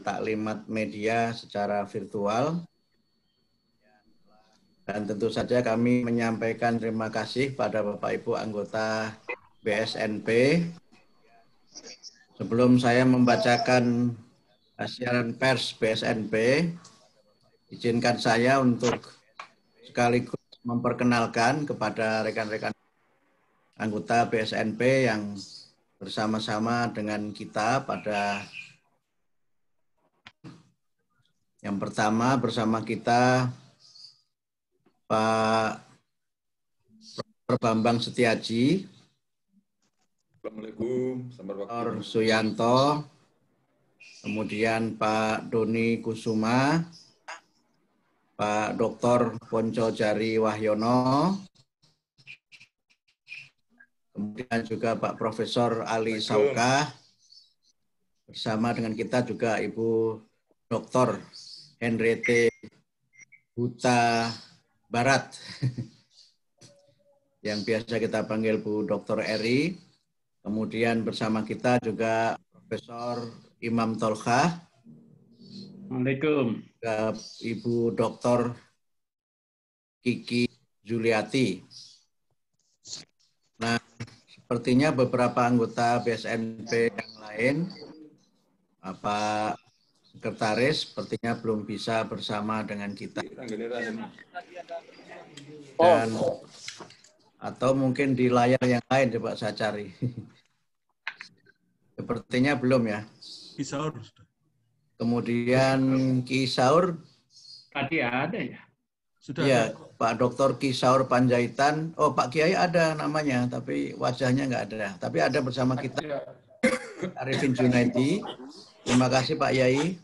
taklimat media secara virtual. Dan tentu saja kami menyampaikan terima kasih pada Bapak Ibu anggota BSNP. Sebelum saya membacakan siaran pers BSNP, izinkan saya untuk sekaligus memperkenalkan kepada rekan-rekan anggota BSNP yang bersama-sama dengan kita pada yang pertama bersama kita Pak Prof. Bambang Setiaji, Assalamualaikum, Dr. Suyanto, kemudian Pak Doni Kusuma, Pak Dr. Ponco Jari Wahyono, kemudian juga Pak Profesor Ali Sauka, bersama dengan kita juga Ibu Dr. Henriette Huta Barat, yang biasa kita panggil Bu Dr. Eri. Kemudian bersama kita juga Profesor Imam Tolkah. Assalamualaikum. Ibu Dr. Kiki Juliati. Nah, sepertinya beberapa anggota BSNP yang lain, Pak Sekretaris, sepertinya belum bisa bersama dengan kita. Dan, atau mungkin di layar yang lain, coba saya cari. Sepertinya belum ya. Kisaur. Kemudian Kisaur. Tadi ada ya? Sudah ya, ada. Pak Dr. Kisaur Panjaitan. Oh, Pak Kiai ada namanya, tapi wajahnya nggak ada. Tapi ada bersama kita Arifin Junaidi. Terima kasih Pak Yai.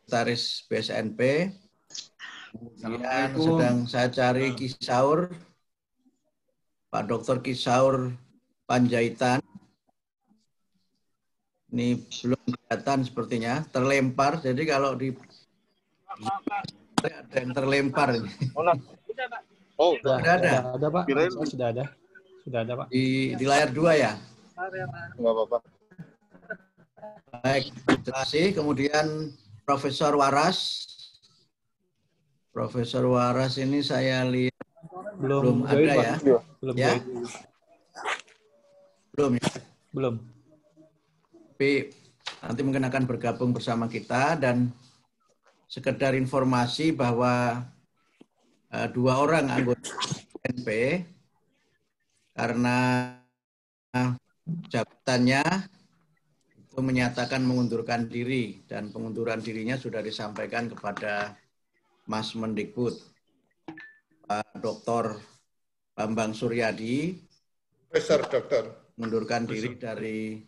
Sekretaris BSNP. Kemudian sedang saya cari Kisaur. Pak Dr. Kisaur Panjaitan. Ini belum kelihatan sepertinya, terlempar. Jadi kalau di ada yang terlempar. Oh, sudah ada. Sudah ada Pak. Sudah ada. Sudah ada Pak. Di layar 2 ya. Enggak apa-apa. Baik, terima kasih. Kemudian Profesor Waras. Profesor Waras ini saya lihat belum ada ya. Belum ya. Belum ya. Belum. Tapi nanti mungkin akan bergabung bersama kita. Dan sekedar informasi bahwa 2 orang anggota BSNP karena jabatannya itu menyatakan mengundurkan diri, dan pengunduran dirinya sudah disampaikan kepada Mas Mendikbud, Pak Dr. Bambang Suryadi, Profesor Dokter, mengundurkan diri dari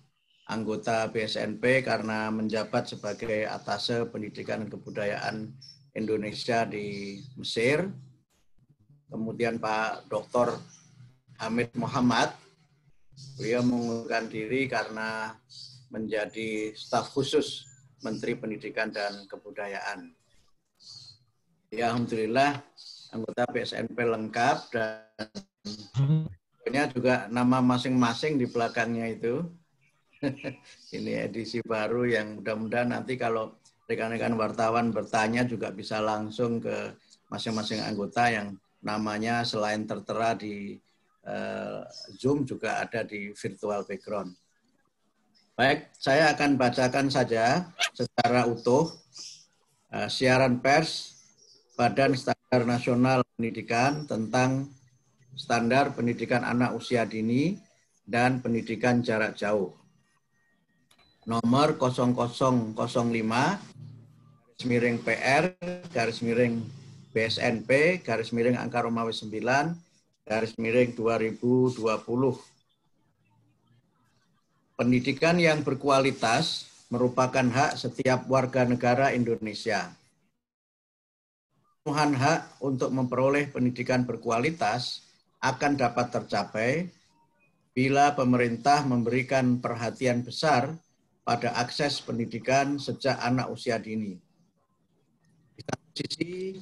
anggota BSNP karena menjabat sebagai Atase Pendidikan dan Kebudayaan Indonesia di Mesir. Kemudian Pak Dr. Hamid Muhammad, beliau mengundurkan diri karena menjadi staf khusus Menteri Pendidikan dan Kebudayaan. Ya, alhamdulillah anggota BSNP lengkap, dan juga nama masing-masing di belakangnya itu. Ini edisi baru yang mudah-mudahan nanti kalau rekan-rekan wartawan bertanya juga bisa langsung ke masing-masing anggota yang namanya selain tertera di Zoom juga ada di virtual background. Baik, saya akan bacakan saja secara utuh siaran pers Badan Standar Nasional Pendidikan tentang standar pendidikan anak usia dini dan pendidikan jarak jauh. Nomor 0005 /PR BSNP angka Romawi 9 /2020. Pendidikan yang berkualitas merupakan hak setiap warga negara Indonesia. Pemenuhan hak untuk memperoleh pendidikan berkualitas akan dapat tercapai bila pemerintah memberikan perhatian besar pada akses pendidikan sejak anak usia dini. Di satu sisi,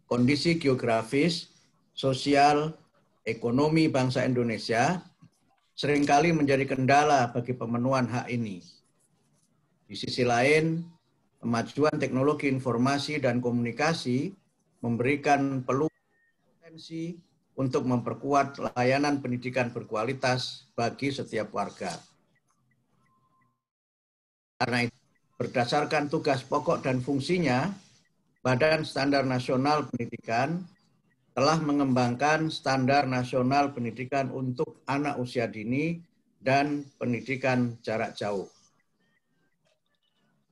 kondisi geografis, sosial, ekonomi bangsa Indonesia seringkali menjadi kendala bagi pemenuhan hak ini. Di sisi lain, kemajuan teknologi informasi dan komunikasi memberikan peluang potensi untuk memperkuat layanan pendidikan berkualitas bagi setiap warga. Karena itu, berdasarkan tugas pokok dan fungsinya, Badan Standar Nasional Pendidikan telah mengembangkan Standar Nasional Pendidikan untuk anak usia dini dan pendidikan jarak jauh.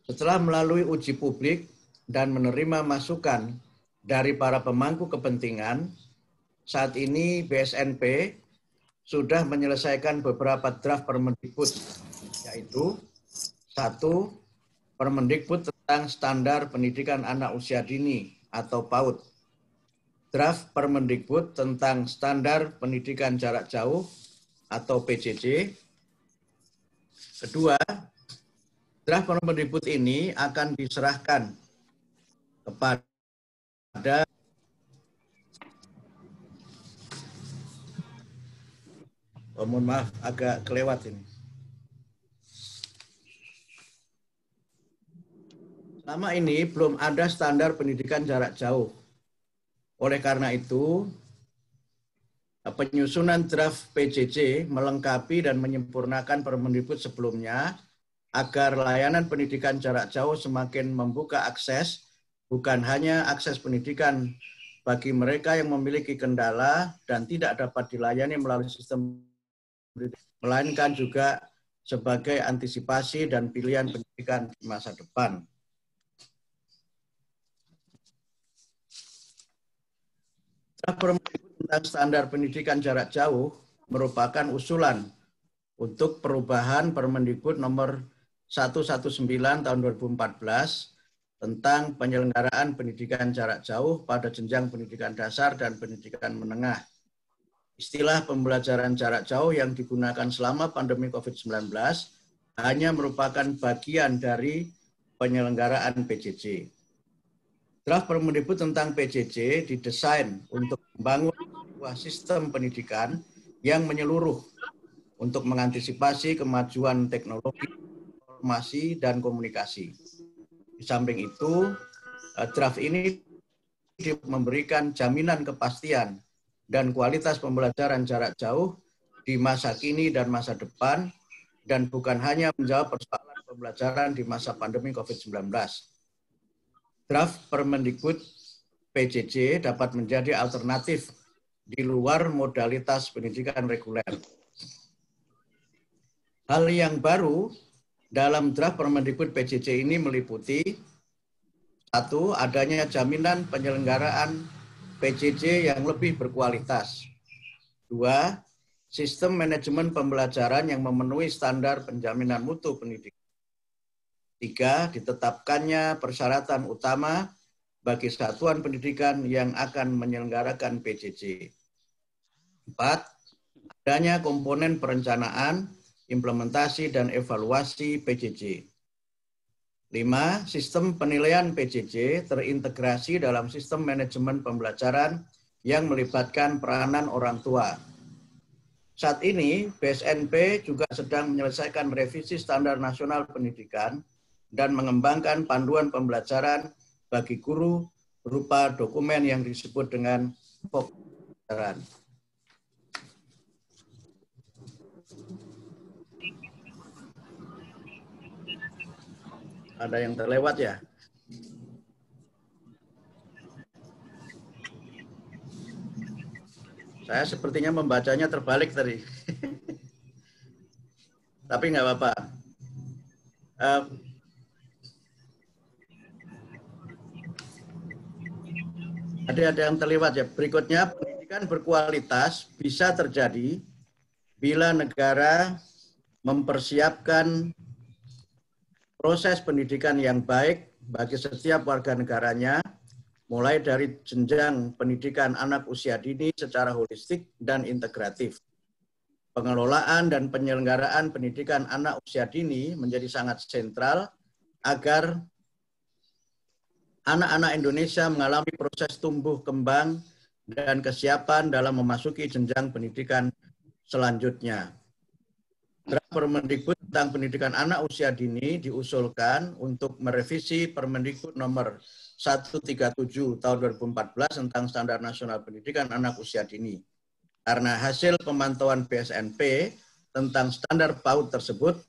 Setelah melalui uji publik dan menerima masukan dari para pemangku kepentingan, saat ini BSNP sudah menyelesaikan beberapa draft Permendikbud, yaitu 1. Permendikbud tentang Standar Pendidikan Anak Usia Dini atau PAUD. Draft Permendikbud tentang Standar Pendidikan Jarak Jauh atau PJJ. Kedua, draft Permendikbud ini akan diserahkan kepada mohon maaf, agak kelewat ini. Selama ini belum ada standar pendidikan jarak jauh. Oleh karena itu, penyusunan draft PJJ melengkapi dan menyempurnakan Permendikbud sebelumnya agar layanan pendidikan jarak jauh semakin membuka akses, bukan hanya akses pendidikan bagi mereka yang memiliki kendala dan tidak dapat dilayani melalui sistem pendidikan, melainkan juga sebagai antisipasi dan pilihan pendidikan di masa depan. Permendikbud tentang Standar Pendidikan Jarak Jauh merupakan usulan untuk perubahan Permendikbud nomor 119 tahun 2014 tentang penyelenggaraan pendidikan jarak jauh pada jenjang pendidikan dasar dan pendidikan menengah. Istilah pembelajaran jarak jauh yang digunakan selama pandemi COVID-19 hanya merupakan bagian dari penyelenggaraan PJJ. Draft Permendikbud tentang PJJ didesain untuk membangun sebuah sistem pendidikan yang menyeluruh untuk mengantisipasi kemajuan teknologi, informasi, dan komunikasi. Di samping itu, draft ini memberikan jaminan kepastian dan kualitas pembelajaran jarak jauh di masa kini dan masa depan, dan bukan hanya menjawab persoalan pembelajaran di masa pandemi COVID-19. Draft Permendikbud PJJ dapat menjadi alternatif di luar modalitas pendidikan reguler. Hal yang baru dalam draft Permendikbud PJJ ini meliputi 1. Adanya jaminan penyelenggaraan PJJ yang lebih berkualitas. 2. Sistem manajemen pembelajaran yang memenuhi standar penjaminan mutu pendidikan. 3. Ditetapkannya persyaratan utama bagi satuan pendidikan yang akan menyelenggarakan PJJ. 4. Adanya komponen perencanaan, implementasi, dan evaluasi PJJ. 5. Sistem penilaian PJJ terintegrasi dalam sistem manajemen pembelajaran yang melibatkan peranan orang tua. Saat ini, BSNP juga sedang menyelesaikan revisi Standar Nasional Pendidikan dan mengembangkan panduan pembelajaran bagi guru berupa dokumen yang disebut dengan pembelajaran. Ada yang terlewat ya? Saya sepertinya membacanya terbalik tadi. Tapi nggak apa-apa. Ada yang terlewat ya. Berikutnya, pendidikan berkualitas bisa terjadi bila negara mempersiapkan proses pendidikan yang baik bagi setiap warga negaranya, mulai dari jenjang pendidikan anak usia dini secara holistik dan integratif. Pengelolaan dan penyelenggaraan pendidikan anak usia dini menjadi sangat sentral agar anak-anak Indonesia mengalami proses tumbuh kembang dan kesiapan dalam memasuki jenjang pendidikan selanjutnya. Draft Permendikbud tentang pendidikan anak usia dini diusulkan untuk merevisi Permendikbud nomor 137 tahun 2014 tentang Standar Nasional Pendidikan Anak Usia Dini. Karena hasil pemantauan BSNP tentang standar PAUD tersebut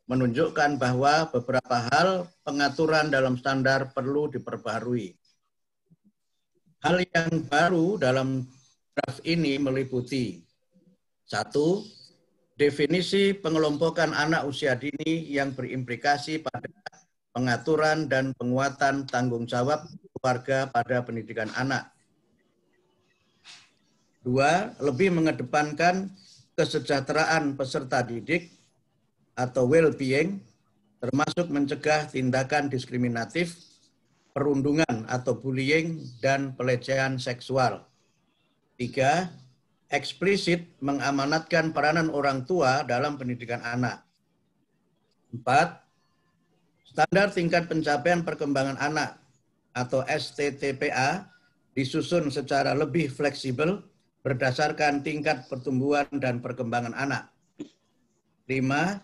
menunjukkan bahwa beberapa hal pengaturan dalam standar perlu diperbaharui. Hal yang baru dalam draft ini meliputi: 1. Definisi pengelompokan anak usia dini yang berimplikasi pada pengaturan dan penguatan tanggung jawab keluarga pada pendidikan anak. 2. Lebih mengedepankan kesejahteraan peserta didik atau well-being, termasuk mencegah tindakan diskriminatif, perundungan atau bullying, dan pelecehan seksual. 3. Eksplisit mengamanatkan peranan orang tua dalam pendidikan anak. 4. Standar tingkat pencapaian perkembangan anak atau STTPA disusun secara lebih fleksibel berdasarkan tingkat pertumbuhan dan perkembangan anak. 5.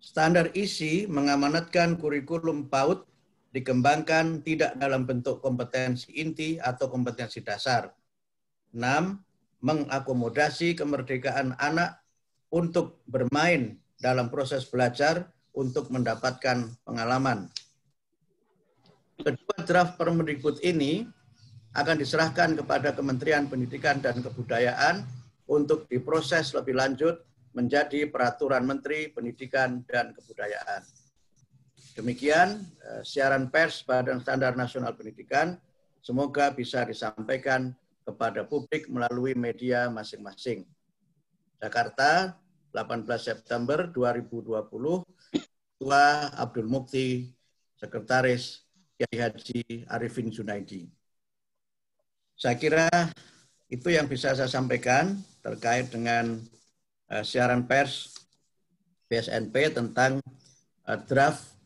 Standar isi mengamanatkan kurikulum PAUD dikembangkan tidak dalam bentuk kompetensi inti atau kompetensi dasar. 6. Mengakomodasi kemerdekaan anak untuk bermain dalam proses belajar untuk mendapatkan pengalaman. Kedua draft Permendikbud ini akan diserahkan kepada Kementerian Pendidikan dan Kebudayaan untuk diproses lebih lanjut menjadi Peraturan Menteri Pendidikan dan Kebudayaan. Demikian siaran pers Badan Standar Nasional Pendidikan. Semoga bisa disampaikan kepada publik melalui media masing-masing. Jakarta, 18 September 2020, Ketua Abdul Mukti, Sekretaris Kiai Haji Arifin Junaidi. Saya kira itu yang bisa saya sampaikan terkait dengan siaran pers BSNP tentang draft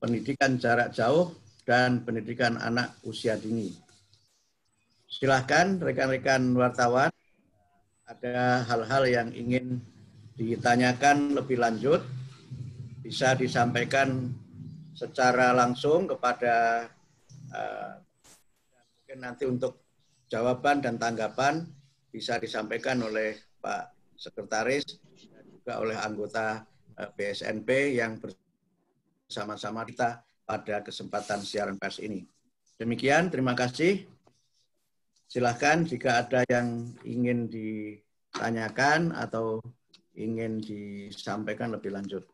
pendidikan jarak jauh dan pendidikan anak usia dini. Silahkan rekan-rekan wartawan, ada hal-hal yang ingin ditanyakan lebih lanjut, bisa disampaikan secara langsung kepada mungkin nanti untuk jawaban dan tanggapan bisa disampaikan oleh Pak Sekretaris dan juga oleh anggota BSNP yang bersama-sama kita pada kesempatan siaran pers ini. Demikian, terima kasih. Silahkan jika ada yang ingin ditanyakan atau ingin disampaikan lebih lanjut.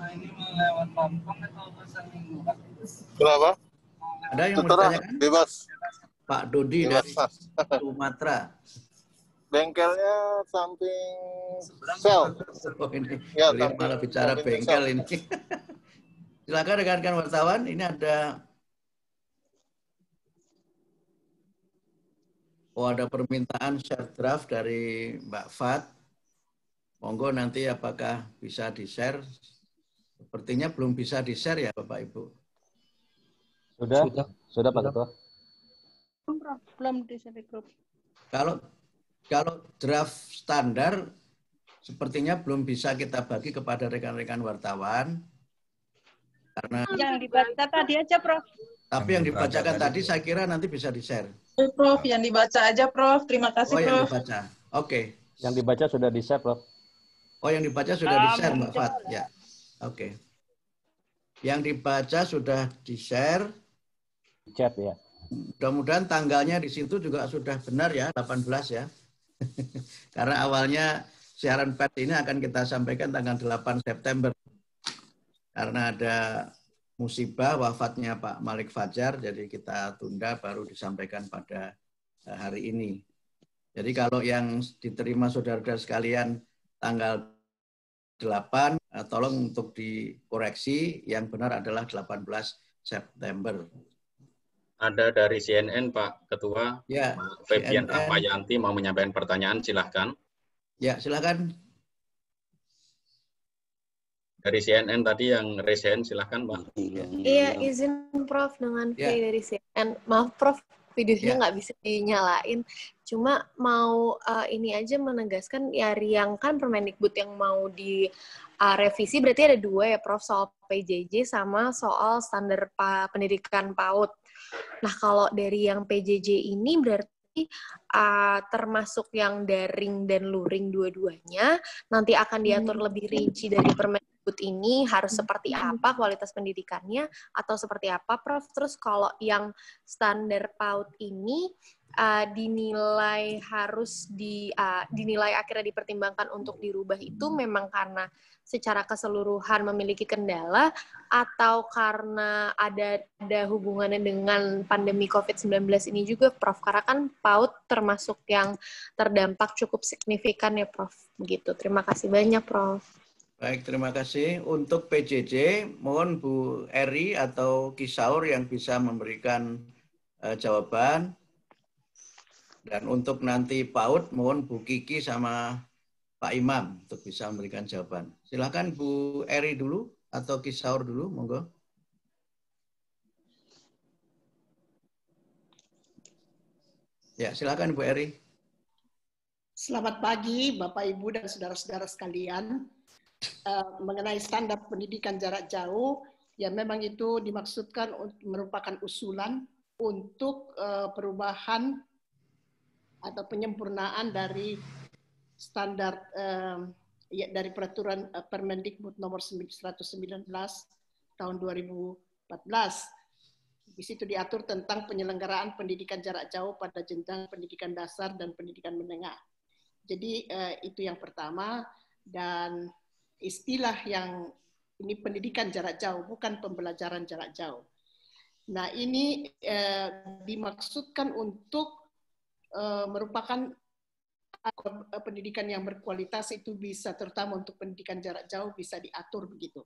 Ini melewat Lampung atau pasar Minggu, Pak? Kenapa? Ada yang mau Terserah, ditanyakan? bebas. Pak Dodi Bebas, dari Mas. Sumatera. Bengkelnya samping sel. Oh, ini Ya, beliau malah bicara samping bengkel sel. ini. Silakan rekan-rekan wartawan, ini ada permintaan share draft dari Mbak Fat. Monggo nanti apakah bisa di-share? Sepertinya belum bisa di-share ya Bapak Ibu. Sudah Pak Ketua. Belum di-share grup. Kalau draft standar sepertinya belum bisa kita bagi kepada rekan-rekan wartawan karena yang dibaca tadi aja, Prof. Tapi yang dibacakan tadi saya kira nanti bisa di-share. Prof, yang dibaca aja, Prof. Terima kasih, Prof. Prof. Yang dibaca. Oke. Yang dibaca sudah di-share, Prof. Yang dibaca sudah di-share, Mbak Fat. Ya. Oke. Yang dibaca sudah di-share. Chat ya. Mudah-mudahan tanggalnya di situ juga sudah benar ya, 18 ya. Karena awalnya siaran pers ini akan kita sampaikan tanggal 8 September. Karena ada musibah wafatnya Pak Malik Fajar, jadi kita tunda baru disampaikan pada hari ini. Jadi kalau yang diterima saudara-saudara sekalian tanggal 8, tolong untuk dikoreksi, yang benar adalah 18 September. Ada dari CNN, Pak Ketua. Ya, Pak Febian CNN. Rahmayanti mau menyampaikan pertanyaan, silahkan. Ya, silakan. Dari CNN tadi yang resen, silahkan, Pak. Iya, izin Prof dengan Ya. dari CNN. Maaf Prof, videonya Ya. nggak bisa dinyalain. Cuma mau ini aja menegaskan ya Riang kan Permendikbud yang mau direvisi berarti ada dua ya Prof, soal PJJ sama soal standar pendidikan PAUD. Nah kalau dari yang PJJ ini berarti termasuk yang daring dan luring dua-duanya nanti akan diatur lebih rinci dari Permendikbud ini harus seperti apa kualitas pendidikannya atau seperti apa Prof. Terus kalau yang standar PAUD ini dinilai harus dinilai akhirnya dipertimbangkan untuk dirubah itu memang karena secara keseluruhan memiliki kendala atau karena ada hubungannya dengan pandemi COVID-19 ini juga Prof. Karena kan PAUD termasuk yang terdampak cukup signifikan ya Prof. Begitu. Terima kasih banyak Prof. Baik, terima kasih. Untuk PJJ, mohon Bu Eri atau Kisaur yang bisa memberikan jawaban. Dan untuk nanti PAUD, mohon Bu Kiki sama Pak Imam untuk bisa memberikan jawaban. Silakan Bu Eri dulu atau Kisaur dulu, monggo. Ya, silakan Bu Eri. Selamat pagi Bapak Ibu dan saudara-saudara sekalian. Mengenai standar pendidikan jarak jauh, ya memang itu dimaksudkan merupakan usulan untuk perubahan atau penyempurnaan dari standar dari peraturan Permendikbud nomor 119 tahun 2014. Di situ diatur tentang penyelenggaraan pendidikan jarak jauh pada jenjang pendidikan dasar dan pendidikan menengah. Jadi itu yang pertama, dan istilah yang ini pendidikan jarak jauh, bukan pembelajaran jarak jauh. Nah ini dimaksudkan untuk merupakan pendidikan yang berkualitas itu bisa, terutama untuk pendidikan jarak jauh bisa diatur begitu.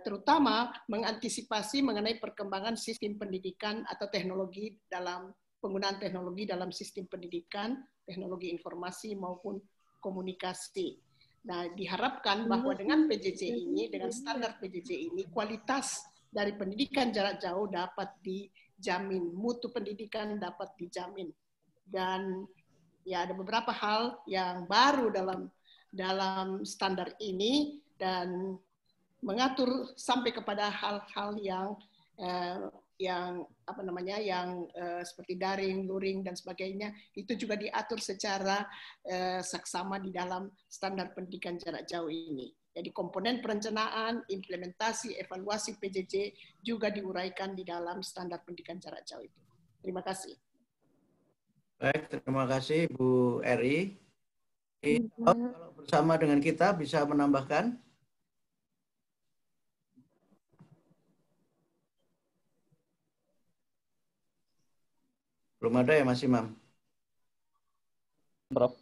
Terutama mengantisipasi mengenai perkembangan sistem pendidikan atau teknologi dalam penggunaan teknologi dalam sistem pendidikan, teknologi informasi maupun komunikasi. Nah, diharapkan bahwa dengan PJJ ini, dengan standar PJJ ini, kualitas dari pendidikan jarak jauh dapat dijamin, mutu pendidikan dapat dijamin. Dan ya ada beberapa hal yang baru dalam standar ini dan mengatur sampai kepada hal-hal yang seperti daring, luring dan sebagainya, itu juga diatur secara saksama di dalam standar pendidikan jarak jauh ini. Jadi komponen perencanaan, implementasi, evaluasi PJJ juga diuraikan di dalam standar pendidikan jarak jauh itu. Terima kasih. Baik, terima kasih Bu Eri. Kalau bersama dengan kita bisa menambahkan? Belum ada ya Mas Imam? Prof.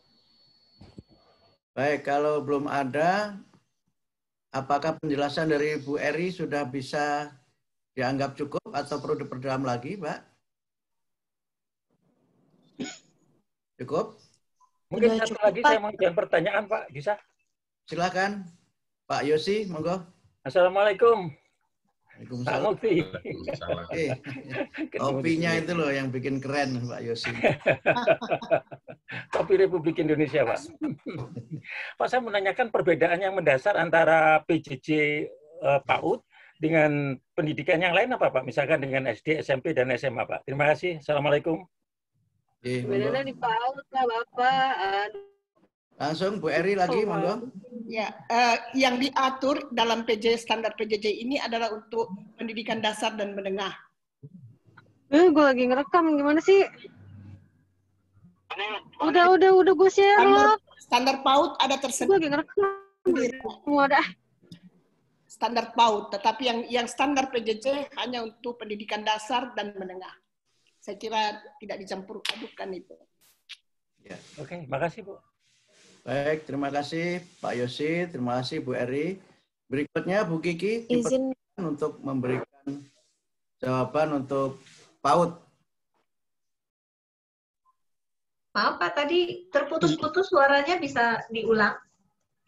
Baik, kalau belum ada, apakah penjelasan dari Bu Eri sudah bisa dianggap cukup atau perlu diperdalam lagi, Pak? Cukup? Mungkin satu lagi saya mau jawab pertanyaan, Pak. Bisa? Silakan, Pak Yosi, monggo. Assalamualaikum. Waalaikumsalam. Kopinya itu loh yang bikin keren, Pak Yosi. Kopi Republik Indonesia, Pak. Pak, saya menanyakan perbedaan yang mendasar antara PJJ PAUD dengan pendidikan yang lain apa, Pak? Misalkan dengan SD, SMP, dan SMA, Pak. Terima kasih. Assalamualaikum. Bedanya di PAUD lah, Bapak. Langsung Bu Eri lagi, monggo. Ya, yang diatur dalam standar PJJ ini adalah untuk pendidikan dasar dan menengah. Gue lagi ngerekam, gimana sih? Udah gue share loh. Standar PAUD ada tersebut. Gue lagi ngerekam. Semua ada. Standar PAUD, tetapi yang standar PJJ hanya untuk pendidikan dasar dan menengah. Saya kira tidak dicampur adukan itu. Ya. Oke, makasih Bu. Baik, terima kasih Pak Yosi, terima kasih Bu Eri. Berikutnya Bu Kiki izin untuk memberikan jawaban untuk PAUD Maaf Pak, tadi terputus-putus suaranya, bisa diulang?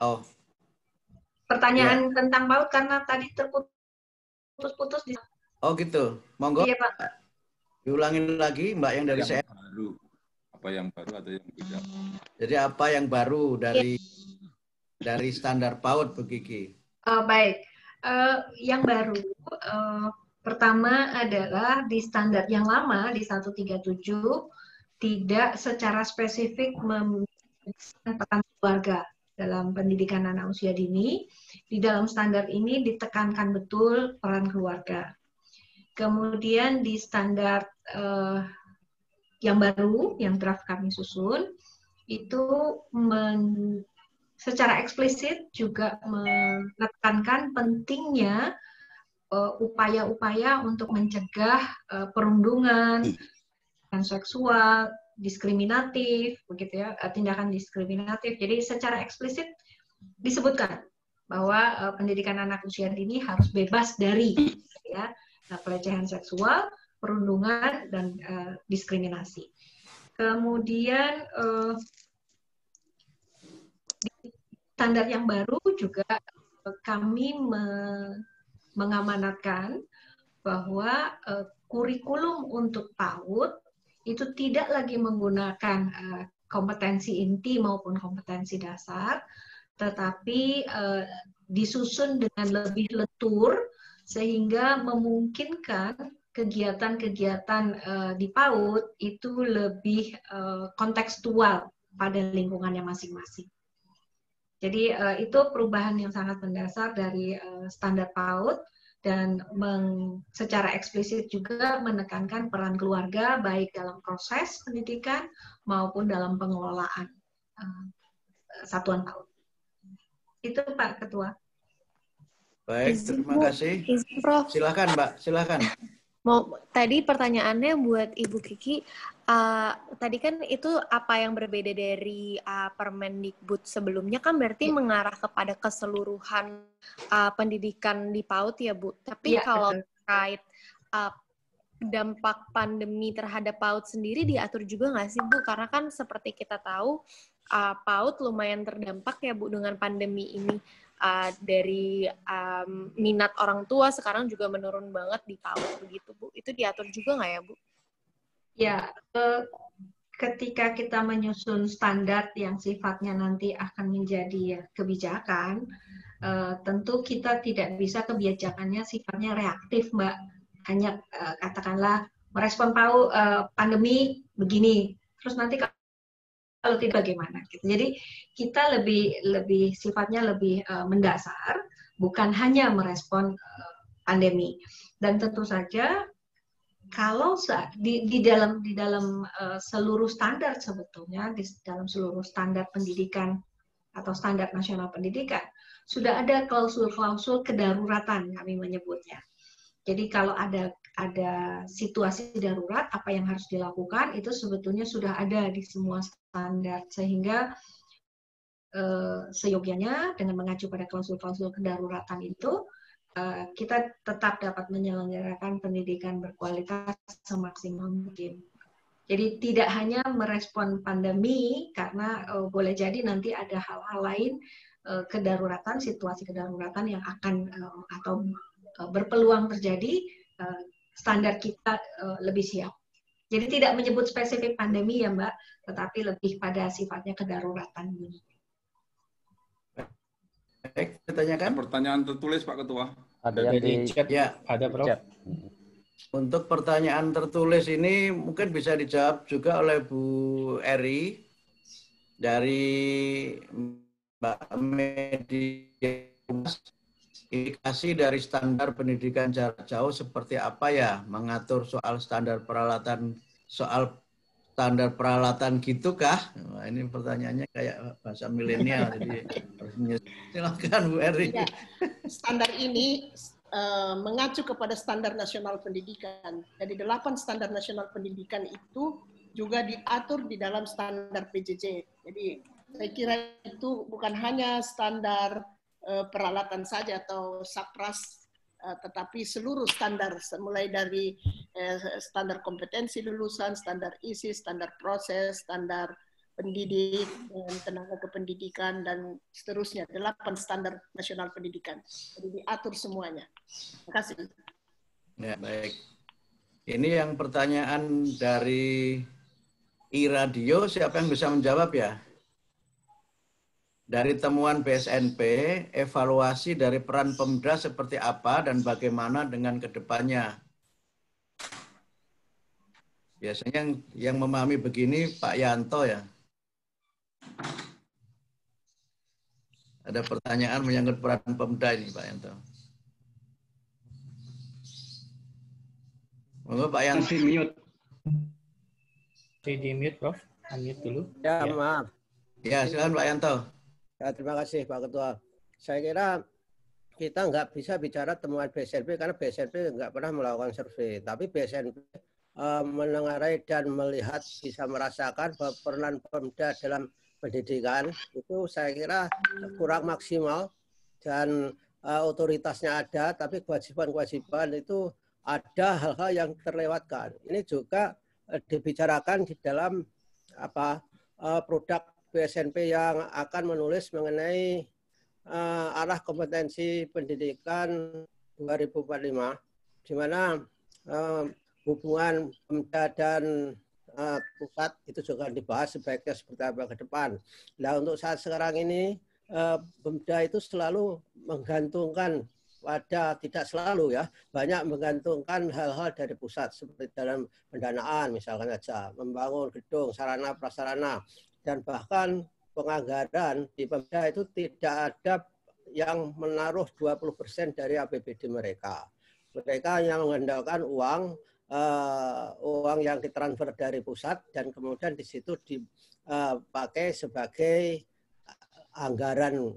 Oh, Pertanyaan tentang PAUD karena tadi terputus-putus. oh gitu. Monggo. Iya Pak. Diulangin lagi Mbak yang dari Yang saya. baru. Apa yang baru atau yang tidak? Jadi apa yang baru dari standar PAUD, Bu Kiki? Baik. Yang baru pertama adalah di standar yang lama di 137 tidak secara spesifik memberikan peran keluarga dalam pendidikan anak usia dini. Di dalam standar ini ditekankan betul peran keluarga. Kemudian di standar yang baru, yang draft kami susun, itu secara eksplisit juga menekankan pentingnya upaya-upaya untuk mencegah perundungan, seksual, diskriminatif, begitu ya, tindakan diskriminatif. Jadi secara eksplisit disebutkan bahwa pendidikan anak usia dini harus bebas dari ya, pelecehan seksual, perundungan, dan diskriminasi. Kemudian di standar yang baru juga kami mengamanatkan bahwa kurikulum untuk PAUD itu tidak lagi menggunakan kompetensi inti maupun kompetensi dasar, tetapi disusun dengan lebih lentur sehingga memungkinkan kegiatan-kegiatan di PAUD itu lebih kontekstual pada lingkungannya masing-masing. Jadi itu perubahan yang sangat mendasar dari standar PAUD, dan secara eksplisit juga menekankan peran keluarga baik dalam proses pendidikan maupun dalam pengelolaan satuan PAUD. Itu Pak Ketua. Baik, terima kasih. Prof. Silakan Mbak, silakan. Tadi pertanyaannya buat Ibu Kiki, tadi kan itu apa yang berbeda dari Permendikbud sebelumnya kan berarti mengarah kepada keseluruhan pendidikan di PAUD ya Bu. Tapi kalau terkait dampak pandemi terhadap PAUD sendiri diatur juga nggak sih Bu? Karena kan seperti kita tahu PAUD lumayan terdampak ya Bu dengan pandemi ini. Dari minat orang tua sekarang juga menurun banget di PAUD begitu Bu. Itu diatur juga nggak ya Bu? Ya, ketika kita menyusun standar yang sifatnya nanti akan menjadi kebijakan, tentu kita tidak bisa kebijakannya sifatnya reaktif Mbak. Hanya katakanlah merespon pandemi begini, terus nanti kalau tidak bagaimana gitu. Jadi kita lebih sifatnya lebih mendasar, bukan hanya merespon pandemi. Dan tentu saja kalau di dalam seluruh standar sebetulnya, di dalam seluruh standar pendidikan atau standar nasional pendidikan sudah ada klausul-klausul kedaruratan kami menyebutnya. Jadi kalau ada situasi darurat, apa yang harus dilakukan itu sebetulnya sudah ada di semua standar, sehingga seyogianya dengan mengacu pada klausul-klausul kedaruratan itu kita tetap dapat menyelenggarakan pendidikan berkualitas semaksimal mungkin. Jadi tidak hanya merespon pandemi, karena boleh jadi nanti ada hal-hal lain kedaruratan, situasi kedaruratan yang akan atau berpeluang terjadi, standar kita lebih siap. Jadi tidak menyebut spesifik pandemi ya Mbak, tetapi lebih pada sifatnya kedaruratan. Baik, ditanyakan? Pertanyaan tertulis Pak Ketua. Ada yang di chat ya, ada Prof. Chat. Untuk pertanyaan tertulis ini mungkin bisa dijawab juga oleh Bu Eri dari Mbak Media. Indikasi dari standar pendidikan jarak jauh seperti apa ya, mengatur soal standar peralatan gitu kah? Nah, ini pertanyaannya kayak bahasa milenial. Jadi silakan Bu Eri. Ya, standar ini mengacu kepada standar nasional pendidikan. Jadi 8 standar nasional pendidikan itu juga diatur di dalam standar PJJ. Jadi saya kira itu bukan hanya standar peralatan saja atau SAPRAS tetapi seluruh standar, mulai dari standar kompetensi lulusan, standar isi, standar proses, standar pendidik, dan tenaga kependidikan, dan seterusnya. 8 standar nasional pendidikan. Jadi diatur semuanya. Terima kasih. Ya, baik. Ini yang pertanyaan dari iRadio, siapa yang bisa menjawab ya? Dari temuan BSNP, evaluasi dari peran Pemda seperti apa dan bagaimana dengan kedepannya? Biasanya yang memahami begini Pak Yanto ya. Ada pertanyaan menyangkut peran Pemda ini Pak Yanto. Monggo Pak Yanto. Masih mute. Masih di mute, Prof. Unmute dulu. Ya, maaf. Ya, silakan Pak Yanto. Ya, terima kasih Pak Ketua. Saya kira kita nggak bisa bicara temuan BSNP karena BSNP nggak pernah melakukan survei. Tapi BSNP menengarai dan melihat, bisa merasakan bahwa peran Pemda dalam pendidikan itu saya kira kurang maksimal dan otoritasnya ada, tapi kewajiban-kewajiban itu ada hal-hal yang terlewatkan. Ini juga dibicarakan di dalam produk BSNP yang akan menulis mengenai arah kompetensi pendidikan 2045, di mana hubungan Pemda dan pusat itu juga dibahas sebaiknya seperti apa ke depan. Nah, untuk saat sekarang ini Pemda itu selalu menggantungkan pada, tidak selalu ya, banyak menggantungkan hal-hal dari pusat seperti dalam pendanaan misalkan saja, membangun gedung, sarana prasarana, dan bahkan penganggaran di Pemda itu tidak ada yang menaruh 20% dari APBD mereka. Mereka yang mengandalkan uang yang ditransfer dari pusat dan kemudian di situ dipakai sebagai anggaran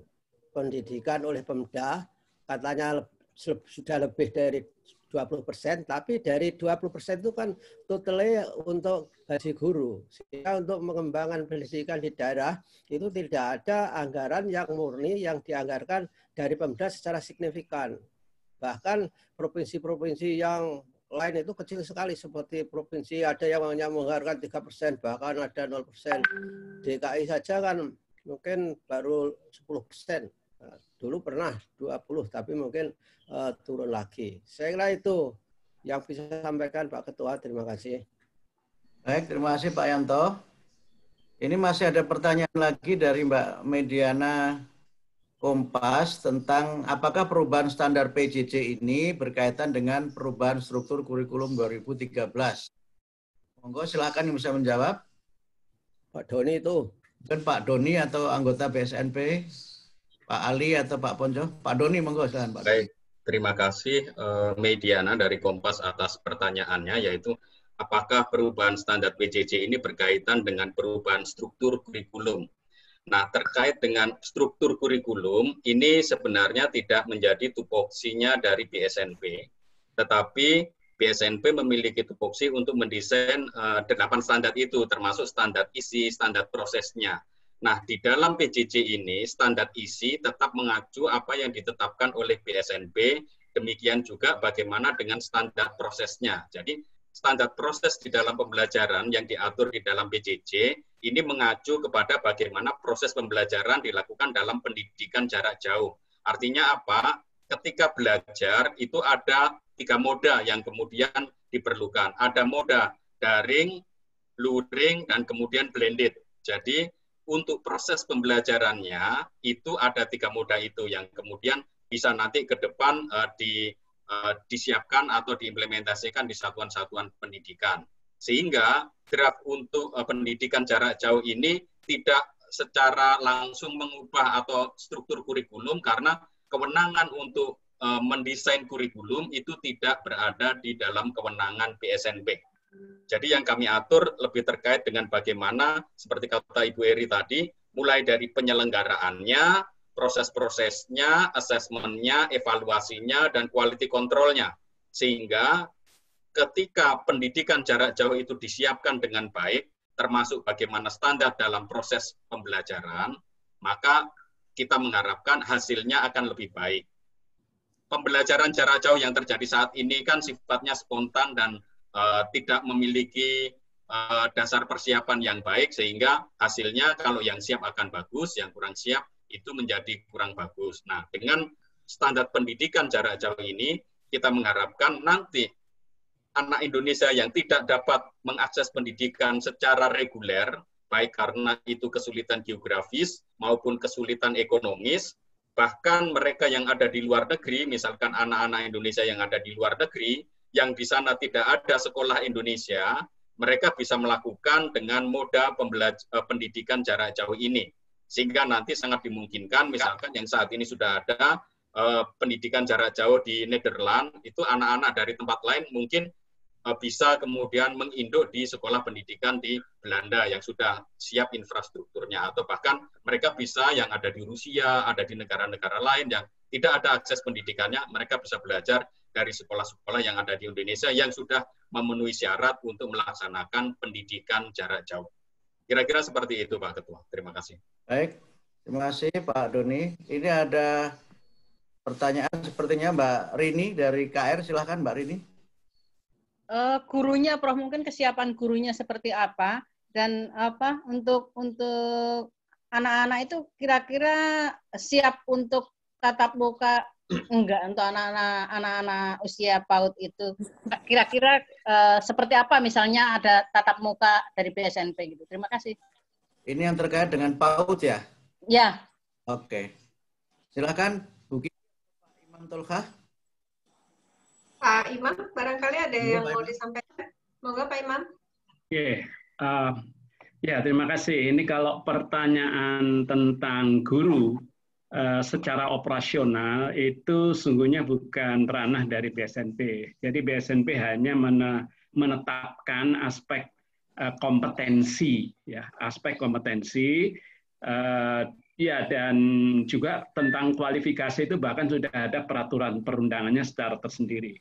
pendidikan oleh Pemda. Katanya sudah lebih dari 20%, tapi dari 20% itu kan totalnya untuk gaji guru. Sehingga untuk mengembangkan pendidikan di daerah itu tidak ada anggaran yang murni yang dianggarkan dari Pemda secara signifikan. Bahkan provinsi-provinsi yang lain itu kecil sekali, seperti provinsi ada yang hanya menganggarkan 3%, bahkan ada 0%. DKI saja kan mungkin baru 10%. Dulu pernah 20, tapi mungkin turun lagi. Saya kira itu yang bisa saya sampaikan Pak Ketua. Terima kasih. Baik, terima kasih Pak Yanto. Ini masih ada pertanyaan lagi dari Mbak Mediana Kompas tentang apakah perubahan standar PJJ ini berkaitan dengan perubahan struktur kurikulum 2013. Monggo silakan yang bisa menjawab. Pak Doni itu. Mungkin Pak Doni atau anggota BSNP. Pak Ali atau Pak Ponco? Pak Doni, monggo silakan Pak. Baik, terima kasih Mediana dari Kompas atas pertanyaannya, yaitu apakah perubahan standar PJJ ini berkaitan dengan perubahan struktur kurikulum. Nah, terkait dengan struktur kurikulum, ini sebenarnya tidak menjadi tupoksinya dari BSNP, tetapi BSNP memiliki tupoksi untuk mendesain 8 standar itu, termasuk standar isi, standar prosesnya. Nah, di dalam PJJ ini, standar isi tetap mengacu apa yang ditetapkan oleh BSNP, demikian juga bagaimana dengan standar prosesnya. Jadi, standar proses di dalam pembelajaran yang diatur di dalam PJJ, ini mengacu kepada bagaimana proses pembelajaran dilakukan dalam pendidikan jarak jauh. Artinya apa? Ketika belajar, itu ada 3 moda yang kemudian diperlukan. Ada moda daring, luring, dan kemudian blended. Jadi, untuk proses pembelajarannya itu ada 3 moda itu yang kemudian bisa nanti ke depan disiapkan atau diimplementasikan di satuan-satuan pendidikan. Sehingga draft untuk pendidikan jarak jauh ini tidak secara langsung mengubah atau struktur kurikulum karena kewenangan untuk mendesain kurikulum itu tidak berada di dalam kewenangan BSNP. Jadi yang kami atur lebih terkait dengan bagaimana, seperti kata Ibu Eri tadi, mulai dari penyelenggaraannya, proses-prosesnya, asesmennya, evaluasinya, dan quality control-nya. Sehingga ketika pendidikan jarak jauh itu disiapkan dengan baik, termasuk bagaimana standar dalam proses pembelajaran, maka kita mengharapkan hasilnya akan lebih baik. pembelajaran jarak jauh yang terjadi saat ini kan sifatnya spontan dan tidak memiliki dasar persiapan yang baik, sehingga hasilnya kalau yang siap akan bagus, yang kurang siap itu menjadi kurang bagus. Nah, dengan standar pendidikan jarak jauh ini, kita mengharapkan nanti anak Indonesia yang tidak dapat mengakses pendidikan secara reguler, baik karena itu kesulitan geografis maupun kesulitan ekonomis, bahkan mereka yang ada di luar negeri, misalkan anak-anak Indonesia yang ada di luar negeri, yang di sana tidak ada sekolah Indonesia, mereka bisa melakukan dengan moda pendidikan jarak jauh ini. Sehingga nanti sangat dimungkinkan, misalkan yang saat ini sudah ada pendidikan jarak jauh di Nederland, itu anak-anak dari tempat lain mungkin bisa kemudian menginduk di sekolah pendidikan di Belanda yang sudah siap infrastrukturnya, atau bahkan mereka bisa yang ada di Rusia, ada di negara-negara lain yang tidak ada akses pendidikannya, mereka bisa belajar dari sekolah-sekolah yang ada di Indonesia yang sudah memenuhi syarat untuk melaksanakan pendidikan jarak jauh. Kira-kira seperti itu, Pak Ketua. Terima kasih. Baik, terima kasih Pak Doni. Ini ada pertanyaan sepertinya Mbak Rini dari KR. Silahkan Mbak Rini. Gurunya, Prof, mungkin kesiapan gurunya seperti apa, dan apa untuk anak-anak itu kira-kira siap untuk tatap muka enggak untuk anak-anak usia PAUD itu kira-kira seperti apa, misalnya ada tatap muka dari BSNP gitu. Terima kasih. Ini yang terkait dengan PAUD ya? Ya. Oke. Silakan Bu Pak Imam Tolkah. Pak Imam, barangkali ada yang mau disampaikan. Moga Pak Imam. Oke. Ya, terima kasih. Ini kalau pertanyaan tentang guru secara operasional itu sungguhnya bukan ranah dari BSNP. Jadi BSNP hanya menetapkan aspek kompetensi, ya, aspek kompetensi, ya, dan juga tentang kualifikasi itu bahkan sudah ada peraturan perundangannya secara tersendiri.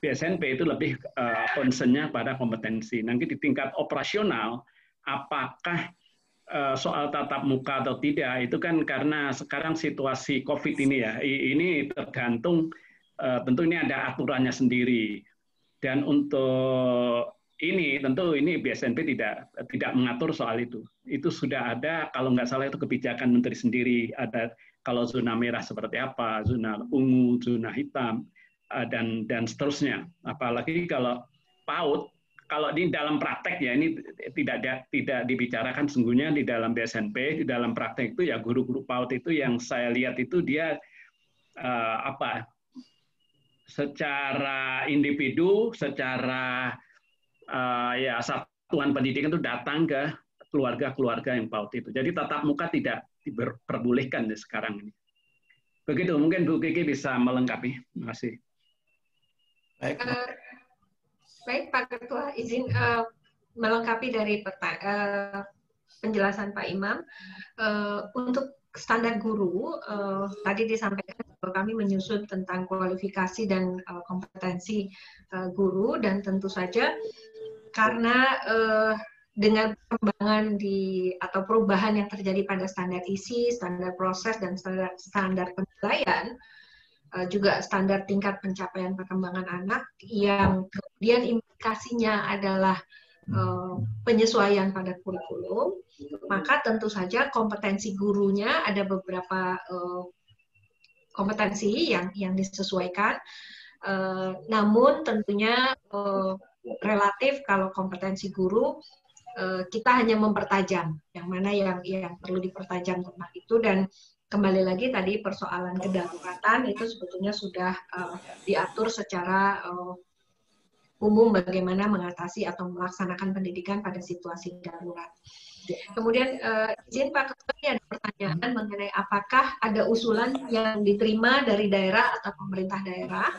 BSNP itu lebih concern-nya pada kompetensi. Nanti di tingkat operasional, apakah soal tatap muka atau tidak, itu kan karena sekarang situasi COVID ini ya, ini tergantung, tentu ini ada aturannya sendiri. Dan untuk ini, tentu ini BSNP tidak mengatur soal itu. Itu sudah ada, kalau nggak salah itu kebijakan menteri sendiri, ada kalau zona merah seperti apa, zona ungu, zona hitam, dan seterusnya. Apalagi kalau PAUD, kalau di dalam praktek ya ini tidak dibicarakan sungguhnya di dalam BSNP. Di dalam praktek itu ya guru-guru PAUD itu yang saya lihat itu dia secara individu, secara ya satuan pendidikan itu datang ke keluarga-keluarga yang PAUD itu. Jadi tatap muka tidak diperbolehkan sekarang ini. Begitu, mungkin Bu Kiki bisa melengkapi. Terima kasih. Baik. Baik, Pak Ketua, izin melengkapi dari penjelasan Pak Imam. Untuk standar guru, tadi disampaikan bahwa kami menyusun tentang kualifikasi dan kompetensi guru, dan tentu saja karena dengan perkembangan atau perubahan yang terjadi pada standar isi, standar proses, dan standar penilaian, juga standar tingkat pencapaian perkembangan anak yang kemudian implikasinya adalah penyesuaian pada kurikulum, maka tentu saja kompetensi gurunya ada beberapa kompetensi yang disesuaikan, namun tentunya relatif kalau kompetensi guru kita hanya mempertajam yang mana yang perlu dipertajam tentang itu. Dan kembali lagi tadi persoalan kedaruratan itu sebetulnya sudah diatur secara umum bagaimana mengatasi atau melaksanakan pendidikan pada situasi darurat. Kemudian izin Pak Ketua, ini ada pertanyaan mengenai apakah ada usulan yang diterima dari daerah atau pemerintah daerah.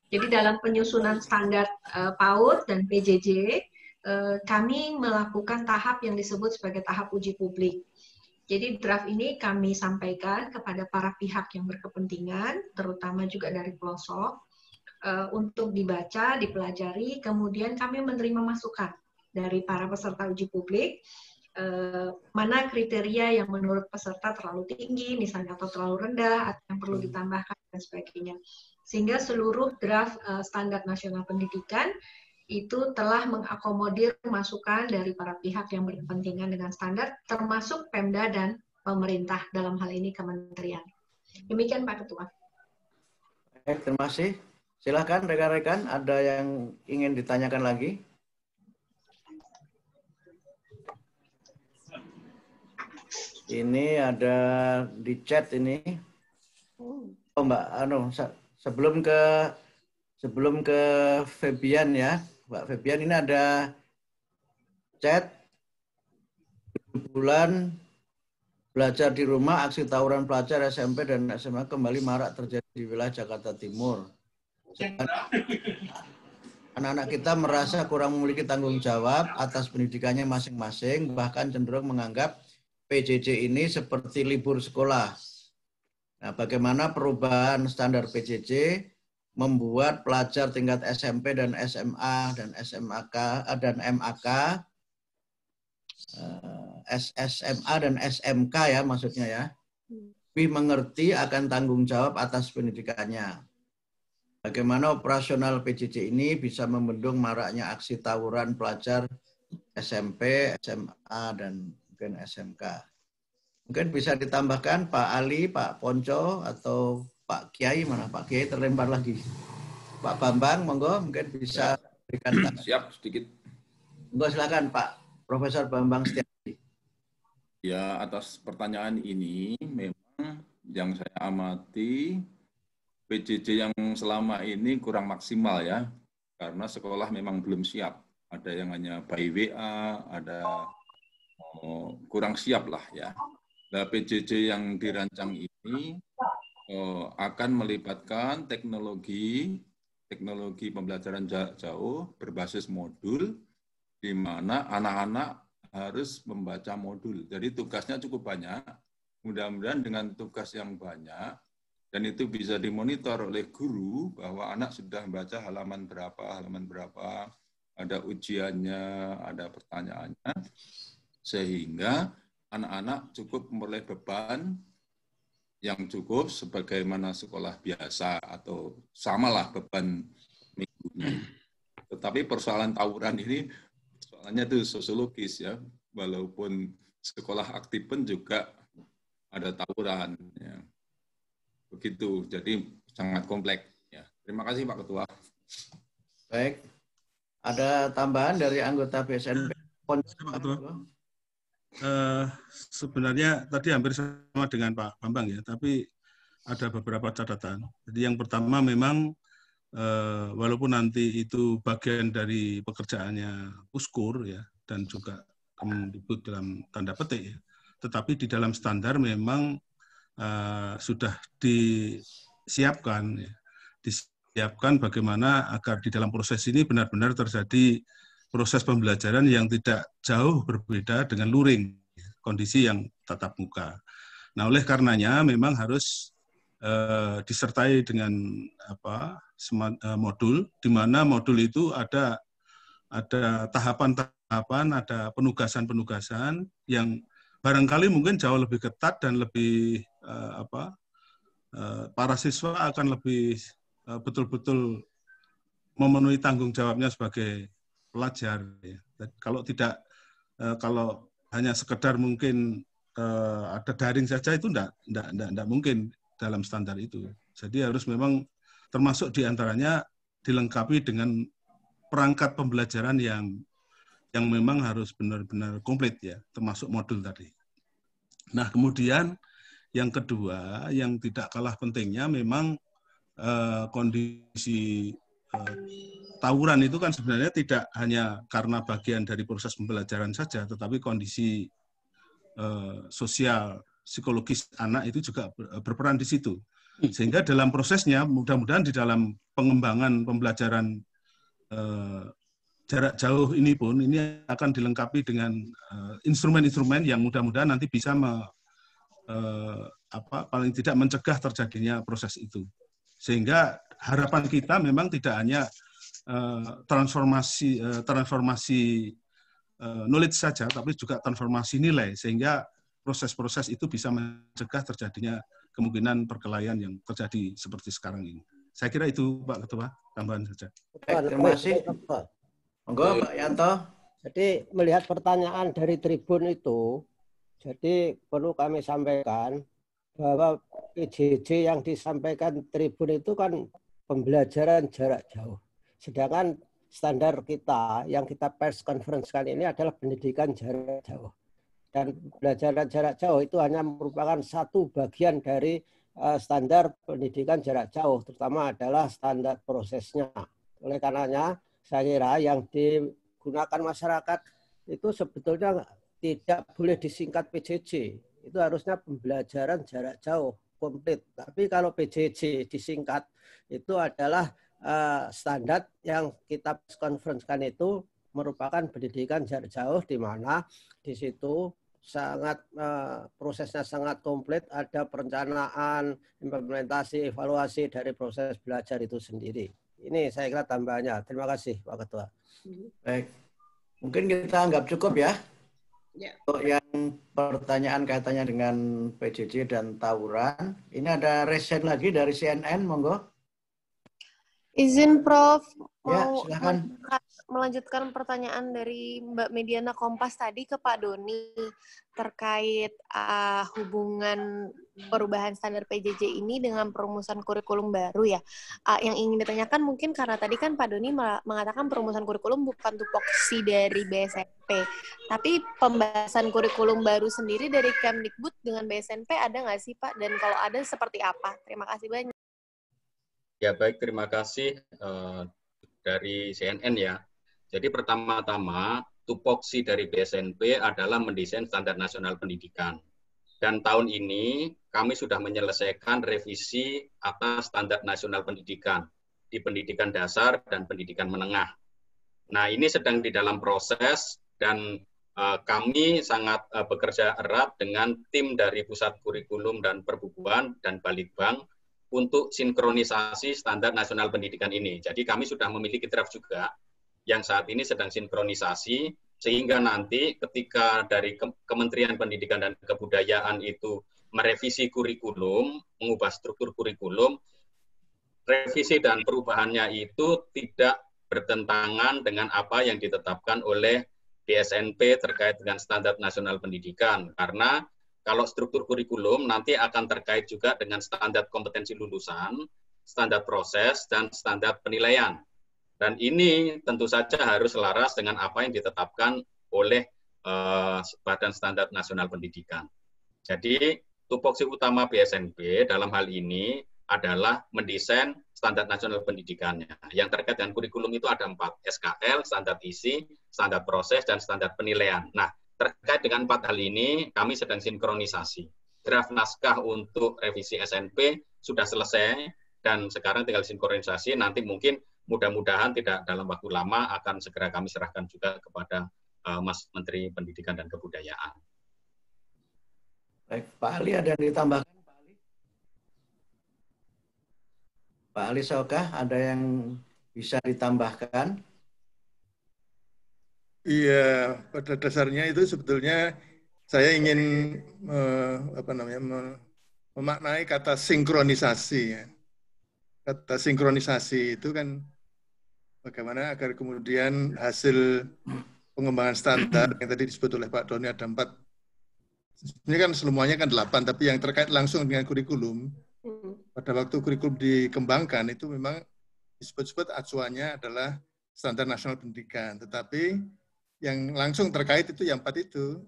Jadi dalam penyusunan standar PAUD dan PJJ, kami melakukan tahap yang disebut sebagai tahap uji publik. Jadi draft ini kami sampaikan kepada para pihak yang berkepentingan, terutama juga dari pelosok, untuk dibaca, dipelajari, kemudian kami menerima masukan dari para peserta uji publik, mana kriteria yang menurut peserta terlalu tinggi, misalnya, atau terlalu rendah, atau yang perlu ditambahkan, dan sebagainya. Sehingga seluruh draft standar nasional pendidikan itu telah mengakomodir masukan dari para pihak yang berkepentingan dengan standar, termasuk Pemda dan pemerintah, dalam hal ini kementerian. Demikian Pak Ketua. Baik, terima kasih. Silakan rekan-rekan, ada yang ingin ditanyakan lagi? Ini ada di chat ini. Oh Mbak, sebelum ke Febian ya, Mbak Febian, ini ada chat 7 bulan belajar di rumah, aksi tawuran pelajar SMP dan SMA kembali marak terjadi di wilayah Jakarta Timur. Anak-anak kita merasa kurang memiliki tanggung jawab atas pendidikannya masing-masing, bahkan cenderung menganggap PJJ ini seperti libur sekolah. Nah, bagaimana perubahan standar PJJ membuat pelajar tingkat SMP dan SMA dan SMAK dan MAK, SMA dan SMK ya maksudnya ya, lebih mengerti akan tanggung jawab atas pendidikannya. Bagaimana operasional PJJ ini bisa membendung maraknya aksi tawuran pelajar SMP, SMA, dan mungkin SMK. Mungkin bisa ditambahkan Pak Ali, Pak Ponco, atau Pak Kiai, mana Pak Kiai terlempar lagi. Pak Bambang, monggo mungkin bisa berikan. Siap, sedikit. Monggo silakan Pak Profesor Bambang Setiadi. Ya, atas pertanyaan ini memang yang saya amati PJJ yang selama ini kurang maksimal ya, karena sekolah memang belum siap. Ada yang hanya by WA, ada kurang siap lah ya. Nah, PJJ yang dirancang ini akan melibatkan teknologi pembelajaran jarak jauh berbasis modul, di mana anak-anak harus membaca modul. Jadi tugasnya cukup banyak. Mudah-mudahan dengan tugas yang banyak, dan itu bisa dimonitor oleh guru bahwa anak sudah membaca halaman berapa, ada ujiannya, ada pertanyaannya, sehingga anak-anak cukup memperoleh beban yang cukup sebagaimana sekolah biasa atau samalah beban minggunya. Tetapi persoalan tawuran ini soalnya itu sosiologis ya, walaupun sekolah aktif pun juga ada tawuran. Ya. Begitu, jadi sangat kompleks. Ya. Terima kasih Pak Ketua. Baik, ada tambahan dari anggota BSNP. Pak Ketua. Sebenarnya tadi hampir sama dengan Pak Bambang ya, tapi ada beberapa catatan. Jadi yang pertama memang walaupun nanti itu bagian dari pekerjaannya Puskur ya, dan juga Kemendikbud dalam tanda petik ya, tetapi di dalam standar memang sudah disiapkan bagaimana agar di dalam proses ini benar-benar terjadi proses pembelajaran yang tidak jauh berbeda dengan luring, kondisi yang tatap muka. Nah, oleh karenanya memang harus disertai dengan modul, di mana modul itu ada tahapan-tahapan, ada penugasan-penugasan yang barangkali mungkin jauh lebih ketat dan lebih para siswa akan lebih betul-betul memenuhi tanggung jawabnya sebagai pelajar. Ya. Kalau hanya sekedar mungkin ada daring saja itu enggak mungkin dalam standar itu. Jadi harus memang termasuk diantaranya dilengkapi dengan perangkat pembelajaran yang memang harus benar-benar komplit ya, termasuk modul tadi. Nah, kemudian yang kedua, yang tidak kalah pentingnya memang kondisi tawuran itu kan sebenarnya tidak hanya karena bagian dari proses pembelajaran saja, tetapi kondisi sosial, psikologis anak itu juga berperan di situ. Sehingga dalam prosesnya, mudah-mudahan di dalam pengembangan pembelajaran jarak jauh ini pun ini akan dilengkapi dengan instrumen-instrumen yang mudah-mudahan nanti bisa paling tidak mencegah terjadinya proses itu. Sehingga harapan kita memang tidak hanya transformasi knowledge saja, tapi juga transformasi nilai, sehingga proses-proses itu bisa mencegah terjadinya kemungkinan perkelahian yang terjadi seperti sekarang ini. Saya kira itu, Pak Ketua, tambahan saja. Terima kasih. Monggo, Pak Yanto. Jadi melihat pertanyaan dari Tribun itu, jadi perlu kami sampaikan bahwa PJJ yang disampaikan Tribun itu kan pembelajaran jarak jauh. Sedangkan standar kita yang kita press conference kali ini adalah pendidikan jarak jauh. Dan pembelajaran jarak jauh itu hanya merupakan satu bagian dari standar pendidikan jarak jauh, terutama adalah standar prosesnya. Oleh karenanya, saya kira yang digunakan masyarakat itu sebetulnya tidak boleh disingkat PJJ. Itu harusnya pembelajaran jarak jauh komplit. Tapi kalau PJJ disingkat, itu adalah standar yang kita konferensikan itu merupakan pendidikan jarak jauh, di mana di situ sangat prosesnya sangat komplit, ada perencanaan, implementasi, evaluasi dari proses belajar itu sendiri. Ini saya kira tambahannya. Terima kasih, Pak Ketua. Baik, mungkin kita anggap cukup ya. Untuk yang pertanyaan kaitannya dengan PJJ dan tawuran, ini ada resen lagi dari CNN, monggo. Izin Prof, Ya, mau silakan. melanjutkan pertanyaan dari Mbak Mediana Kompas tadi ke Pak Doni terkait hubungan perubahan standar PJJ ini dengan perumusan kurikulum baru ya. Yang ingin ditanyakan mungkin karena tadi kan Pak Doni mengatakan perumusan kurikulum bukan tupoksi dari BSNP, tapi pembahasan kurikulum baru sendiri dari Kemdikbud dengan BSNP ada nggak sih Pak? Dan kalau ada seperti apa? Terima kasih banyak. Ya baik, terima kasih dari CNN ya. Jadi pertama-tama, tupoksi dari BSNP adalah mendesain standar nasional pendidikan. Dan tahun ini kami sudah menyelesaikan revisi atas standar nasional pendidikan di pendidikan dasar dan pendidikan menengah. Nah ini sedang di dalam proses dan kami sangat bekerja erat dengan tim dari Pusat Kurikulum dan Perbukuan dan Balitbank untuk sinkronisasi standar nasional pendidikan ini. Jadi kami sudah memiliki draft juga yang saat ini sedang sinkronisasi, sehingga nanti ketika dari Kementerian Pendidikan dan Kebudayaan itu merevisi kurikulum, mengubah struktur kurikulum, revisi dan perubahannya itu tidak bertentangan dengan apa yang ditetapkan oleh BSNP terkait dengan standar nasional pendidikan. Karena kalau struktur kurikulum nanti akan terkait juga dengan standar kompetensi lulusan, standar proses, dan standar penilaian. Dan ini tentu saja harus selaras dengan apa yang ditetapkan oleh Badan Standar Nasional Pendidikan. Jadi tupoksi utama BSNP dalam hal ini adalah mendesain standar nasional pendidikannya. Yang terkait dengan kurikulum itu ada 4, SKL, standar isi, standar proses, dan standar penilaian. Nah, terkait dengan 4 hal ini, kami sedang sinkronisasi. Draft naskah untuk revisi SNP sudah selesai, dan sekarang tinggal sinkronisasi. Nanti mungkin mudah-mudahan tidak dalam waktu lama akan segera kami serahkan juga kepada Mas Menteri Pendidikan dan Kebudayaan. Baik, Pak Ali ada yang ditambahkan? Pak Ali Saukah, ada yang bisa ditambahkan? Iya, pada dasarnya itu sebetulnya saya ingin memaknai kata sinkronisasi. Ya. Kata sinkronisasi itu kan bagaimana agar kemudian hasil pengembangan standar yang tadi disebut oleh Pak Doni ada 4. Ini kan semuanya kan 8, tapi yang terkait langsung dengan kurikulum, pada waktu kurikulum dikembangkan itu memang disebut-sebut acuannya adalah standar nasional pendidikan. Tetapi yang langsung terkait itu yang 4 itu.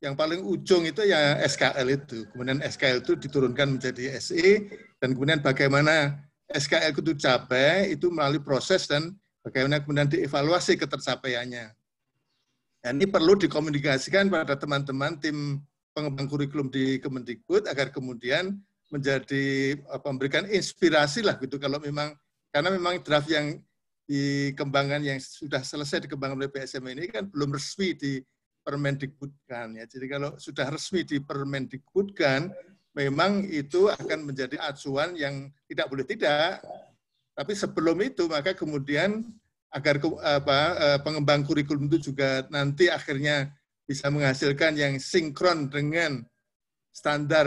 Yang paling ujung itu ya SKL itu. Kemudian SKL itu diturunkan menjadi SE, dan kemudian bagaimana SKL itu capai, itu melalui proses dan bagaimana kemudian dievaluasi ketercapaiannya. Dan ini perlu dikomunikasikan pada teman-teman tim pengembang kurikulum di Kemendikbud agar kemudian menjadi memberikan inspirasi lah gitu kalau memang, karena memang draft yang dikembangkan yang sudah selesai dikembangkan oleh PSM ini kan belum resmi di Permendikbudkan ya. Jadi kalau sudah resmi di Permendikbudkan, memang itu akan menjadi acuan yang tidak boleh tidak. Tapi sebelum itu maka kemudian agar pengembang kurikulum itu juga nanti akhirnya bisa menghasilkan yang sinkron dengan standar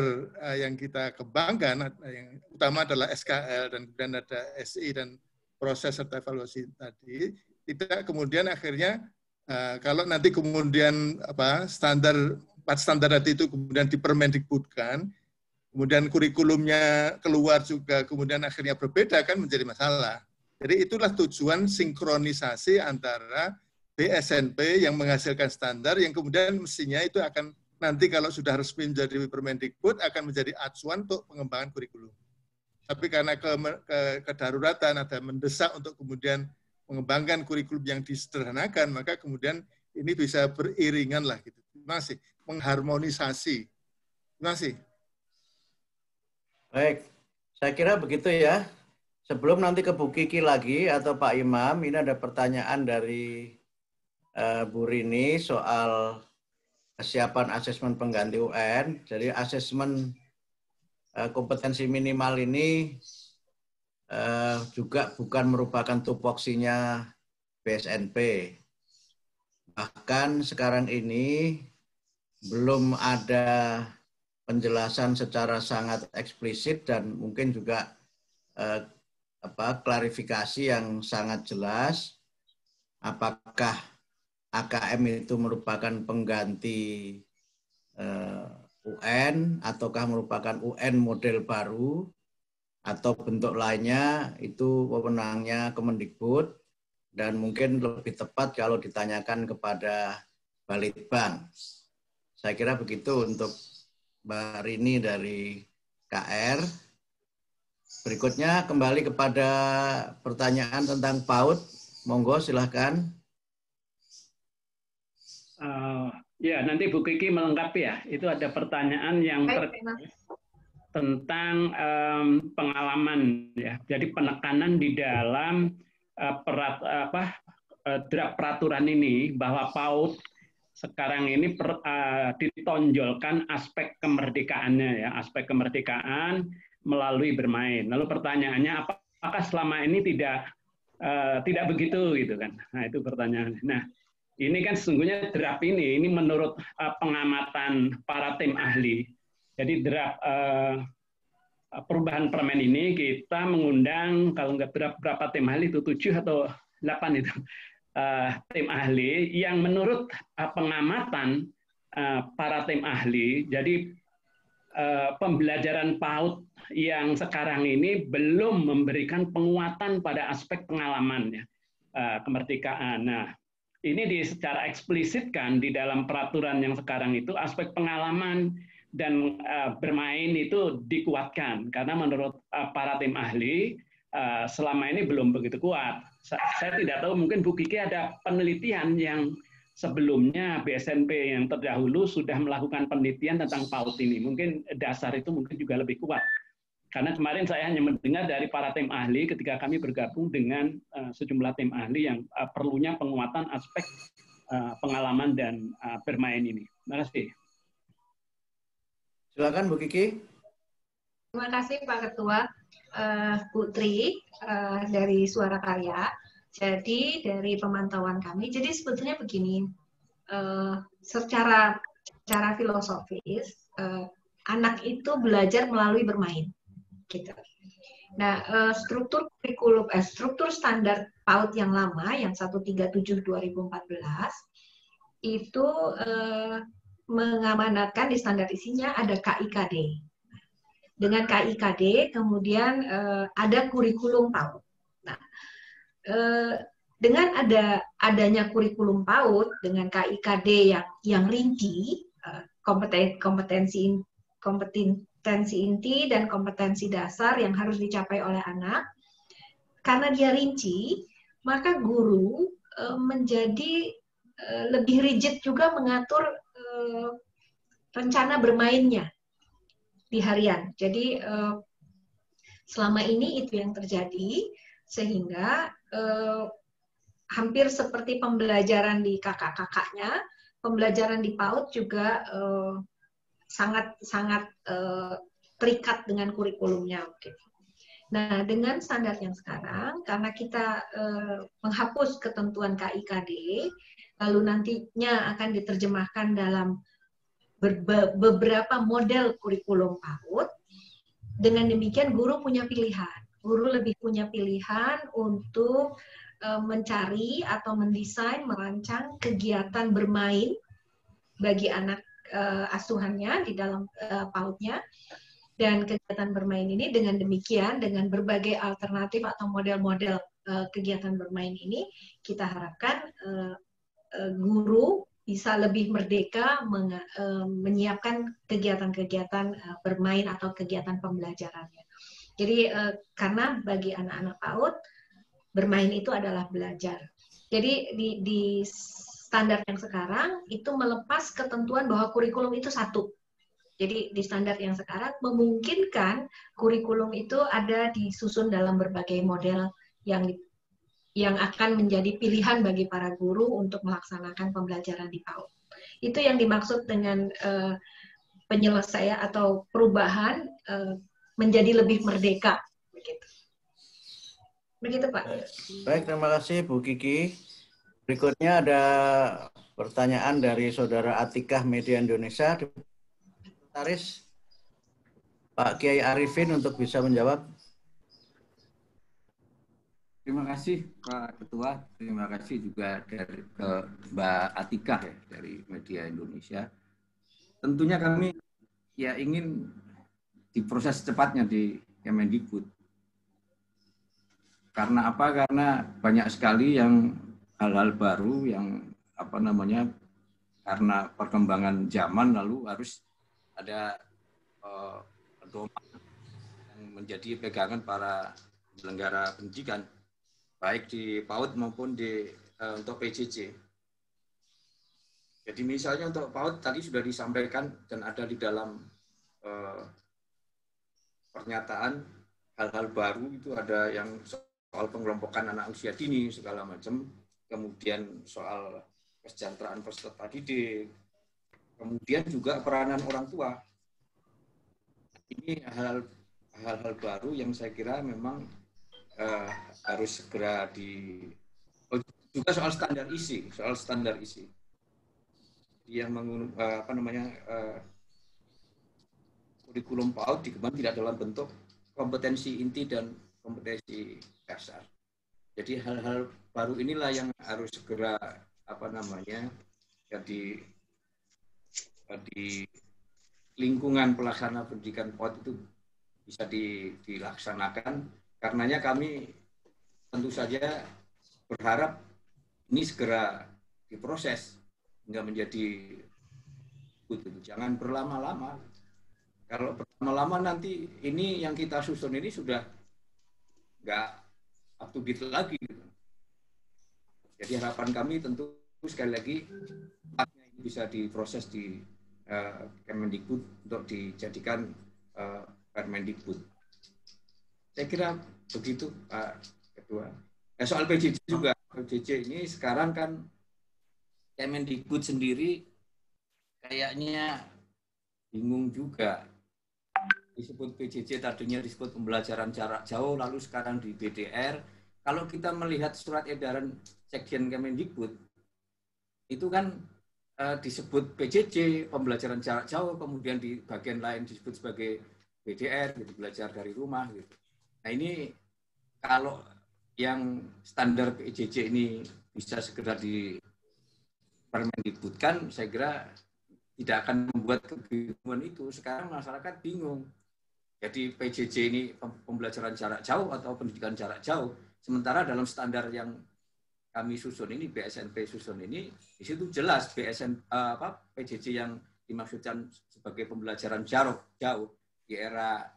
yang kita kembangkan, yang utama adalah SKL dan kemudian ada SI dan proses serta evaluasi tadi, tidak kemudian akhirnya kalau nanti kemudian standar 4 standar tadi itu kemudian dipermendikbudkan, kemudian kurikulumnya keluar juga kemudian akhirnya berbeda, kan menjadi masalah. Jadi itulah tujuan sinkronisasi antara BSNP yang menghasilkan standar yang kemudian mestinya itu akan nanti kalau sudah resmi menjadi Permendikbud akan menjadi acuan untuk pengembangan kurikulum. Tapi karena kedaruratan ada mendesak untuk kemudian mengembangkan kurikulum yang disederhanakan, maka kemudian ini bisa beriringan lah gitu. Terima kasih. Mengharmonisasi. Terima kasih. Baik, saya kira begitu ya. Sebelum nanti ke Bu Kiki lagi atau Pak Imam, ini ada pertanyaan dari Bu Rini soal kesiapan asesmen pengganti UN. Jadi asesmen kompetensi minimal ini juga bukan merupakan tupoksinya BSNP. Bahkan sekarang ini belum ada penjelasan secara sangat eksplisit dan mungkin juga klarifikasi yang sangat jelas apakah AKM itu merupakan pengganti UN ataukah merupakan UN model baru atau bentuk lainnya, itu wewenangnya Kemendikbud dan mungkin lebih tepat kalau ditanyakan kepada Balitbang. Saya kira begitu untuk Mbak Rini dari KR. Berikutnya kembali kepada pertanyaan tentang PAUD. Monggo silahkan. Ya, nanti Bu Kiki melengkapi ya. Itu ada pertanyaan yang tentang pengalaman ya. Jadi penekanan di dalam draft peraturan ini bahwa PAUD sekarang ini ditonjolkan aspek kemerdekaannya ya, aspek kemerdekaan melalui bermain. Lalu pertanyaannya apakah selama ini tidak begitu gitu kan? Nah, itu pertanyaannya. Nah, ini kan sesungguhnya draft ini menurut pengamatan para tim ahli. Jadi draft perubahan permen ini kita mengundang kalau nggak berapa tim ahli itu 7 atau 8 itu tim ahli yang menurut pengamatan para tim ahli. Jadi pembelajaran PAUD yang sekarang ini belum memberikan penguatan pada aspek pengalaman ya, kemerdekaan. Nah, ini secara eksplisitkan di dalam peraturan yang sekarang itu aspek pengalaman dan bermain itu dikuatkan karena menurut para tim ahli selama ini belum begitu kuat. Saya tidak tahu, mungkin Bu Kiki ada penelitian yang sebelumnya BSNP yang terdahulu sudah melakukan penelitian tentang PAUD ini. Mungkin dasar itu mungkin juga lebih kuat. Karena kemarin saya hanya mendengar dari para tim ahli ketika kami bergabung dengan sejumlah tim ahli yang perlunya penguatan aspek pengalaman dan bermain ini. Terima kasih. Silakan Bu Kiki. Terima kasih Pak Ketua. Putri dari Suara Karya. Jadi dari pemantauan kami, jadi sebetulnya begini, secara filosofis anak itu belajar melalui bermain, gitu. Nah, struktur kurikulum, struktur standar PAUD yang lama, yang 137/2014 itu mengamanatkan di standar isinya ada KIKD. Dengan KIKD kemudian ada kurikulum PAUD. Nah, dengan adanya kurikulum PAUD dengan KIKD yang rinci, kompetensi inti dan kompetensi dasar yang harus dicapai oleh anak, karena dia rinci, maka guru menjadi lebih rigid juga mengatur rencana bermainnya di harian. Jadi selama ini itu yang terjadi, sehingga hampir seperti pembelajaran di kakak-kakaknya, pembelajaran di PAUD juga sangat terikat dengan kurikulumnya. Nah, dengan standar yang sekarang, karena kita menghapus ketentuan KIKD, lalu nantinya akan diterjemahkan dalam beberapa model kurikulum PAUD, dengan demikian guru punya pilihan. Guru lebih punya pilihan untuk mencari atau mendesain, merancang kegiatan bermain bagi anak asuhannya di dalam PAUD-nya. Dan kegiatan bermain ini dengan demikian, dengan berbagai alternatif atau model-model kegiatan bermain ini, kita harapkan guru bisa lebih merdeka menyiapkan kegiatan-kegiatan bermain atau kegiatan pembelajarannya. Jadi karena bagi anak-anak PAUD, bermain itu adalah belajar. Jadi di standar yang sekarang itu melepas ketentuan bahwa kurikulum itu satu. Jadi di standar yang sekarang memungkinkan kurikulum itu ada disusun dalam berbagai model yang akan menjadi pilihan bagi para guru untuk melaksanakan pembelajaran di PAUD. Itu yang dimaksud dengan penyelesaian atau perubahan menjadi lebih merdeka. Begitu Pak. Baik, terima kasih Bu Kiki. Berikutnya ada pertanyaan dari Saudara Atikah Media Indonesia. Taris Pak Kiai Arifin untuk bisa menjawab. Terima kasih Pak Ketua, terima kasih juga dari ke Mbak Atikah ya dari Media Indonesia. Tentunya kami ya ingin diproses cepatnya di Kemendikbud. Karena apa? Karena banyak sekali yang hal-hal baru yang karena perkembangan zaman lalu harus ada pedoman yang menjadi pegangan para penyelenggara pendidikan baik di PAUD maupun untuk PJJ. Jadi misalnya untuk PAUD tadi sudah disampaikan dan ada di dalam pernyataan hal-hal baru itu ada yang soal pengelompokan anak usia dini segala macam, kemudian soal kesejahteraan peserta didik. Kemudian juga peranan orang tua. Ini hal-hal baru yang saya kira memang harus segera juga soal standar isi. Yang kurikulum PAUD dikembangkan tidak dalam bentuk kompetensi inti dan kompetensi dasar. Jadi hal-hal baru inilah yang harus segera jadi di lingkungan pelaksana pendidikan PAUD itu bisa dilaksanakan. Karenanya kami tentu saja berharap ini segera diproses hingga menjadi jangan berlama-lama. Kalau berlama-lama nanti ini yang kita susun ini sudah nggak up to date lagi. Jadi harapan kami tentu sekali lagi bisa diproses di Kemendikbud untuk dijadikan Permendikbud. Saya kira begitu Pak Ketua. Soal PJJ juga, PJJ ini sekarang kan Kemendikbud sendiri kayaknya bingung juga. Disebut PJJ tadinya disebut pembelajaran jarak jauh, lalu sekarang di BDR. Kalau kita melihat surat edaran Sekjen Kemendikbud, itu kan disebut PJJ, pembelajaran jarak jauh, kemudian di bagian lain disebut sebagai BDR, gitu, belajar dari rumah. Gitu. Nah ini kalau yang standar PJJ ini bisa segera dipermendikbudkan, saya kira tidak akan membuat kebingungan itu. Sekarang masyarakat bingung. Jadi PJJ ini pembelajaran jarak jauh atau pendidikan jarak jauh, sementara dalam standar yang kami susun ini, BSNP susun ini, di situ jelas PJJ yang dimaksudkan sebagai pembelajaran jarak jauh di era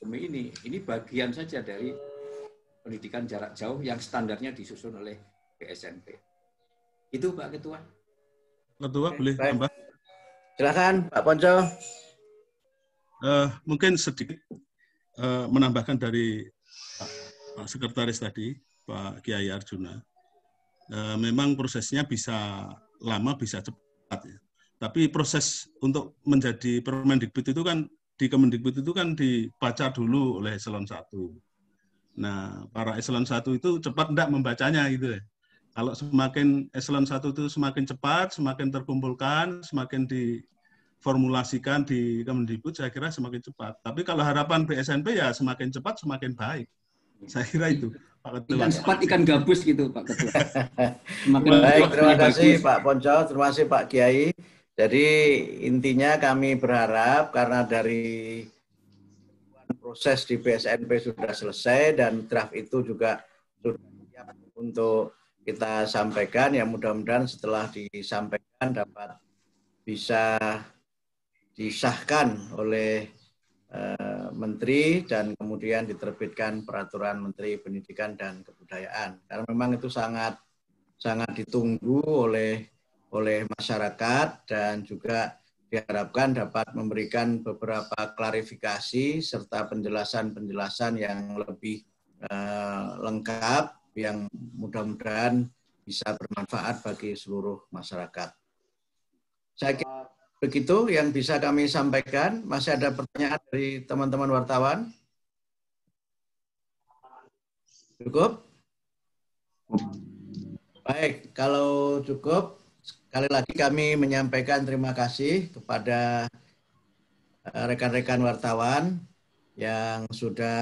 pandemi ini bagian saja dari pendidikan jarak jauh yang standarnya disusun oleh BSNP. Itu Pak Ketua. Ketua boleh tambah? Silakan Pak Ponco. Mungkin sedikit menambahkan dari Pak Sekretaris tadi, Pak Kiai Arjuna. Memang prosesnya bisa lama, bisa cepat. Ya. Tapi proses untuk menjadi Permendikbud itu kan, di Kemendikbud itu kan dibaca dulu oleh Eselon 1. Nah, para eselon 1 itu cepat enggak membacanya gitu ya. Kalau semakin eselon 1 itu semakin cepat, semakin terkumpulkan, semakin diformulasikan di Kemendikbud, saya kira semakin cepat. Tapi kalau harapan BSNP ya semakin cepat, semakin baik. Saya kira itu, Pak Ketua. Ikan cepat, ikan gabus gitu, Pak Ketua. Baik, terima kasih Pak Ponco, terima kasih Pak Kiai. Jadi intinya kami berharap karena dari proses di BSNP sudah selesai dan draft itu juga sudah siap untuk kita sampaikan, ya mudah-mudahan setelah disampaikan dapat bisa disahkan oleh Menteri dan kemudian diterbitkan peraturan Menteri Pendidikan dan Kebudayaan. Karena memang itu sangat ditunggu oleh masyarakat dan juga diharapkan dapat memberikan beberapa klarifikasi serta penjelasan-penjelasan yang lebih lengkap yang mudah-mudahan bisa bermanfaat bagi seluruh masyarakat. Saya kira begitu yang bisa kami sampaikan. Masih ada pertanyaan dari teman-teman wartawan? Cukup? Baik, kalau cukup, sekali lagi kami menyampaikan terima kasih kepada rekan-rekan wartawan yang sudah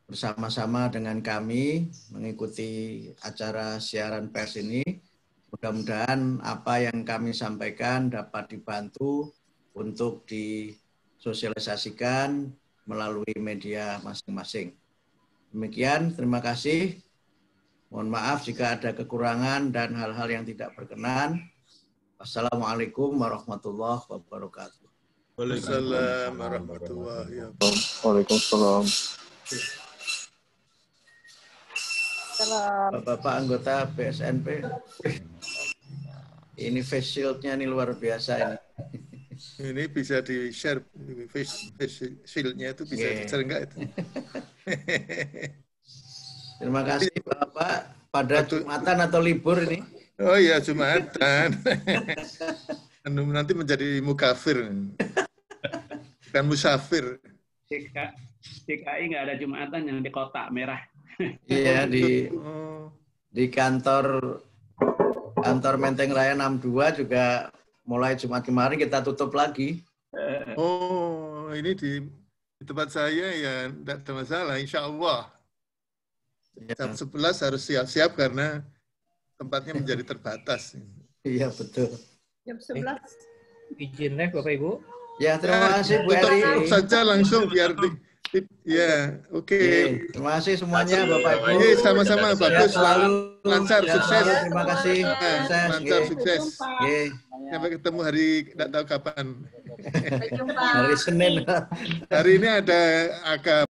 bersama-sama dengan kami mengikuti acara siaran pers ini. Mudah-mudahan apa yang kami sampaikan dapat dibantu untuk disosialisasikan melalui media masing-masing. Demikian, terima kasih. Mohon maaf jika ada kekurangan dan hal-hal yang tidak berkenan. Wassalamualaikum warahmatullahi wabarakatuh. Waalaikumsalam warahmatullahi wabarakatuh. Waalaikumsalam. Bapak anggota BSNP, ini face shield-nya ini luar biasa ini. Ini bisa di-share, face shield-nya itu bisa di-share enggak itu? Terima kasih Bapak, pada Jumatan atau libur ini? Oh iya, Jumatan. Nanti menjadi mukafir. Bukan musafir. DKI nggak ada Jumatan yang di kotak merah. Iya, di kantor Menteng Raya 62 juga mulai Jumat kemarin kita tutup lagi. Oh, ini di tempat saya ya tidak ada masalah, insya Allah. Jam 11 harus siap-siap karena tempatnya menjadi terbatas. Iya, betul. Jam 11. Izin Bapak Ibu. Ya, terima kasih Bu Eri. Tutup saja langsung biar ya, oke. Terima kasih semuanya Bapak Ibu. Iya, sama-sama, bagus. Selalu lancar, sukses. Terima kasih. Lancar, sukses. Sampai ketemu hari tidak tahu kapan. Hari Senin. Hari ini ada agak